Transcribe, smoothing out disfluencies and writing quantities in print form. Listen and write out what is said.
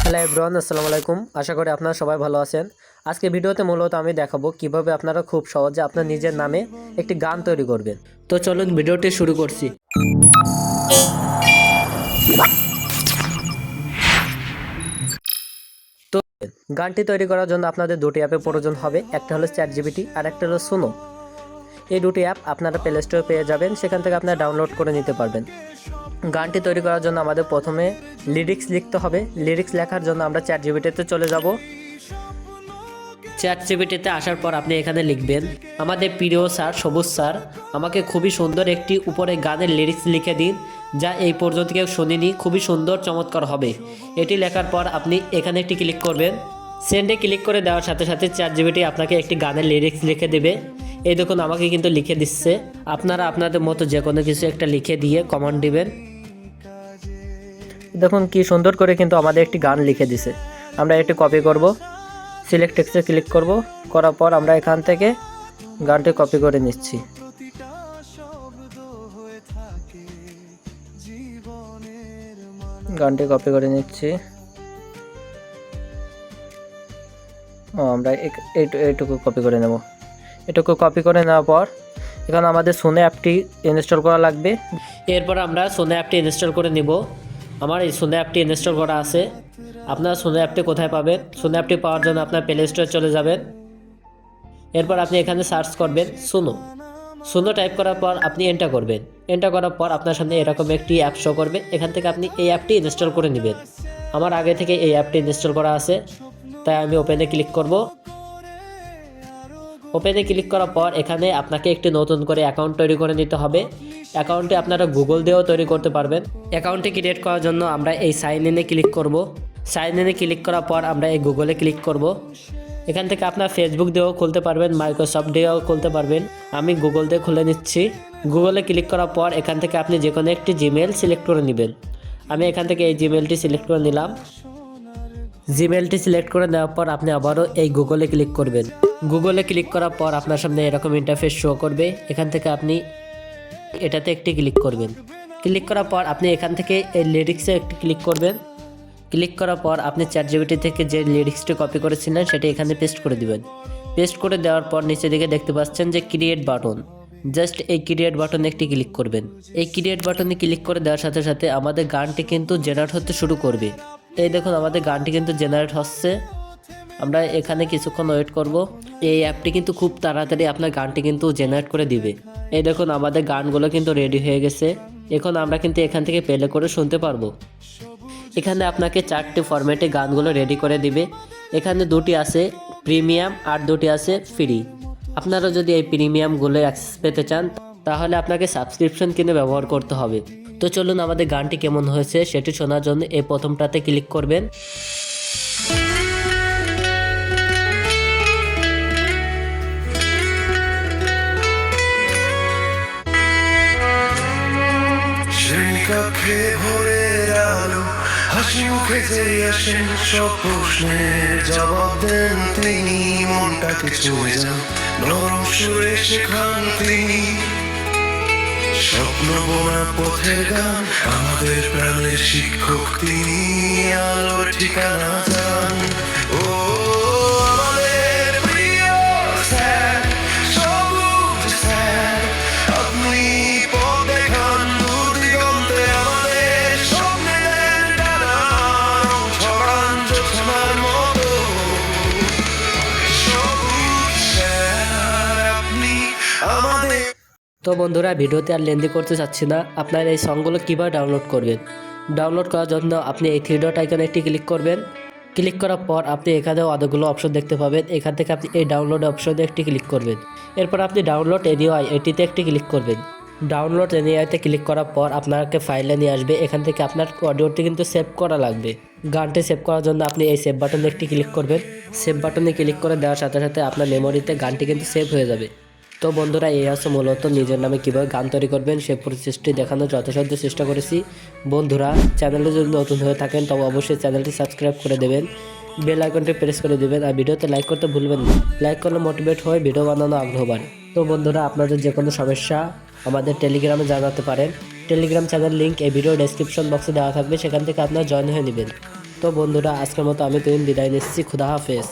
Hello everyone, আসসালামু আলাইকুম। আশা করি আপনারা সবাই ভালো আছেন। আজকে ভিডিওতে মূলত আমি দেখাবো কিভাবে আপনারা খুব সহজে আপনার নিজের নামে একটি গান তৈরি করবেন। তো চলুন ভিডিওটি শুরু করছি। তো গানটি তৈরি করার জন্য আপনাদের দুটি অ্যাপের প্রয়োজন হবে, একটা হলো চ্যাটজিপিটি আর একটা হলো সুনো। এই দুটি অ্যাপ আপনারা প্লে স্টোরে পেয়ে যাবেন, সেখান থেকে আপনারা ডাউনলোড করে নিতে পারবেন। গানটি তৈরি করার জন্য আমাদের প্রথমে লিরিক্স লিখতে হবে। লিরিক্স লেখার জন্য আমরা চ্যাটজিপিটিতে চলে যাব। চ্যাটজিপিটিতে আসার পর আপনি এখানে লিখবেন, আমাদের প্রিয় স্যার সবুজ স্যার, আমাকে খুবই সুন্দর একটি উপরে গানের লিরিক্স লিখে দিন, যা এই পর্যন্ত কেউ শুনিনি, খুবই সুন্দর চমৎকার হবে। এটি লেখার পর আপনি এখানে একটি ক্লিক করবেন। সেন্ডে ক্লিক করে দেওয়ার সাথে সাথে চ্যাটজিপিটি আপনাকে একটি গানের লিরিক্স লিখে দেবে। এই দেখুন আমাকে কিন্তু লিখে দিচ্ছে। আপনারা আপনাদের মতো যে কোনো কিছু একটা লিখে দিয়ে কমেন্ট দিবেন। দেখুন কি সুন্দর করে কিন্তু আমাদের একটি গান লিখে দিছে। আমরা এটি কপি করব, সিলেক্ট টেক্সটে ক্লিক করব, করার পর আমরা এখান থেকে গানটি কপি করে নিচ্ছি। গানটি কপি করে নিচ্ছি। আমরা এইটুকু কপি করে নেব। এটুকু কপি করে নেওয়ার পর এখানে আমাদের সোনে অ্যাপটি ইনস্টল করা লাগবে। এরপর আমরা সোনে অ্যাপটি ইনস্টল করে নিব। আমার এই সোনে অ্যাপটি ইনস্টল করা আছে। আপনারা সোনে অ্যাপটি কোথায় পাবেন? সোনে অ্যাপটি পাওয়ার জন্য আপনার প্লে স্টোরে চলে যাবেন। এরপর আপনি এখানে সার্চ করবেন সোনো। সোনো টাইপ করার পর আপনি এন্টার করবেন। এন্টার করার পর আপনার সামনে এরকম একটি অ্যাপ শো করবে। এখান থেকে আপনি এই অ্যাপটি ইনস্টল করে নেবেন। আমার আগে থেকে এই অ্যাপটি ইনস্টল করা আছে, তাই আমি ওপেনে ক্লিক করব। ওপেনে ক্লিক করার পর এখানে আপনাকে একটি নতুন করে অ্যাকাউন্ট তৈরি করে নিতে হবে। অ্যাকাউন্টটি আপনারা গুগল দিয়েও তৈরি করতে পারবেন। অ্যাকাউন্টটি ক্রিয়েট করার জন্য আমরা এই সাইন ইনে ক্লিক করব। সাইন ইনে ক্লিক করার পর আমরা এই গুগলে ক্লিক করব। এখান থেকে আপনার ফেসবুক দিয়েও খুলতে পারবেন, মাইক্রোসফট দিয়েও খুলতে পারবেন। আমি গুগল দিয়ে খুলে নিচ্ছি। গুগলে ক্লিক করার পর এখান থেকে আপনি যে কোনো একটি জিমেল সিলেক্ট করে নেবেন। আমি এখান থেকে এই জিমেলটি সিলেক্ট করে নিলাম। জিমেলটি সিলেক্ট করে নেওয়ার পর আপনি আবারও এই গুগলে ক্লিক করবেন। গুগলে ক্লিক করার পর আপনার সামনে এরকম ইন্টারফেস শো করবে। এখান থেকে আপনি এটাতে একটি ক্লিক করবেন। ক্লিক করার পর আপনি এখান থেকে এই লিরিক্সে একটি ক্লিক করবেন। ক্লিক করার পর আপনি চ্যাটজিপিটি থেকে যে লিরিক্সটি কপি করেছিলেন সেটি এখানে পেস্ট করে দিবেন। পেস্ট করে দেওয়ার পর নিচে দিকে দেখতে পাচ্ছেন যে ক্রিয়েট বাটন। জাস্ট এই ক্রিয়েট বাটনে একটি ক্লিক করবেন। এই ক্রিয়েট বাটনে ক্লিক করে দেওয়ার সাথে সাথে আমাদের গানটি কিন্তু জেনারেট হতে শুরু করবে। এই দেখুন আমাদের গানটি কিন্তু জেনারেট হচ্ছে। আমরা এখানে কিছুক্ষণ ওয়েট করব। এই অ্যাপটি কিন্তু খুব তাড়াতাড়ি আপনার গানটি কিন্তু জেনারেট করে দিবে। এই দেখুন আমাদের গানগুলো কিন্তু রেডি হয়ে গেছে। এখন আমরা কিন্তু এখান থেকে প্লে করে শুনতে পারবো। এখানে আপনাকে 4টি ফরম্যাটে গানগুলো রেডি করে দিবে। এখানে দুটি আছে প্রিমিয়াম আর দুটি আছে ফ্রি। আপনারা যদি এই প্রিমিয়ামগুলো অ্যাক্সেস পেতে চান তাহলে আপনাকে সাবস্ক্রিপশন কিনে ব্যবহার করতে হবে। তো চলুন আমাদের গানটি কেমন হয়েছে সেটি শোনার জন্য এই প্রথমটাতে ক্লিক করবেন। কক্ষে ভোরের আলো হাসি মুখে যে আসেন, সব প্রশ্নের জবাব দেন তিনি, মনটাকে ছুঁয়ে যান নরম সুরে শেখান তিনি। স্বপ্ন বোনা পথের গান আমাদের প্রাণের শিক্ষক তিনি, আলোর ঠিকানা যান। ও আমাদের প্রিয় স্যার, সবুজ স্যার, আপনি পথ দেখান দূর দিগন্তে, আমাদের স্বপ্নে দেন ডানা, ছড়ান জোছনার মতো। সবুজ স্যার আপনি আমাদের। তো বন্ধুরা, ভিডিওতে আর লেন্দি করতে চাচ্ছি না। আপনারা এই সংগুলো কীভাবে ডাউনলোড করবেন? ডাউনলোড করার জন্য আপনি এই থ্রি ডট আইকনে একটি ক্লিক করবেন। ক্লিক করার পর আপনি এখানেও অনেকগুলো অপশন দেখতে পাবেন। এখান থেকে আপনি এই ডাউনলোড অপশনে একটি ক্লিক করবেন। এরপর আপনি ডাউনলোড এনিওয়াই এটিতে একটি ক্লিক করবেন। ডাউনলোড এনিওয়াইতে ক্লিক করার পর আপনাকে ফাইলে নিয়ে আসবে। এখান থেকে আপনার অডিওটি কিন্তু সেভ করা লাগবে। গানটি সেভ করার জন্য আপনি এই সেভ বাটনে একটি ক্লিক করবেন। সেভ বাটনে ক্লিক করে দেওয়ার সাথে সাথে আপনার মেমোরিতে গানটি কিন্তু সেভ হয়ে যাবে। তো বন্ধুরা, এই হচ্ছে মূলত নিজের নামে কীভাবে গান তৈরি করবেন সে প্রচেষ্টাটি দেখানোর যথাসাধ্য চেষ্টা করেছি। বন্ধুরা, চ্যানেলে যদি নতুন হয়ে থাকেন তবে অবশ্যই চ্যানেলটি সাবস্ক্রাইব করে দেবেন, বেল আইকনটি প্রেস করে দেবেন, আর ভিডিওতে লাইক করতে ভুলবেন না। লাইক করলে মোটিভেট হয়ে ভিডিও বানানো আগ্রহ বাড়ে। তো বন্ধুরা, আপনাদের যে কোনো সমস্যা আমাদের টেলিগ্রামে জানাতে পারেন। টেলিগ্রাম চ্যানেল লিঙ্ক এই ভিডিও ডেসক্রিপশন বক্সে দেওয়া থাকবে, সেখান থেকে আপনারা জয়েন হয়ে নেবেন। তো বন্ধুরা আজকের মতো আমি বিদায় নিচ্ছি। খুদা হাফেজ।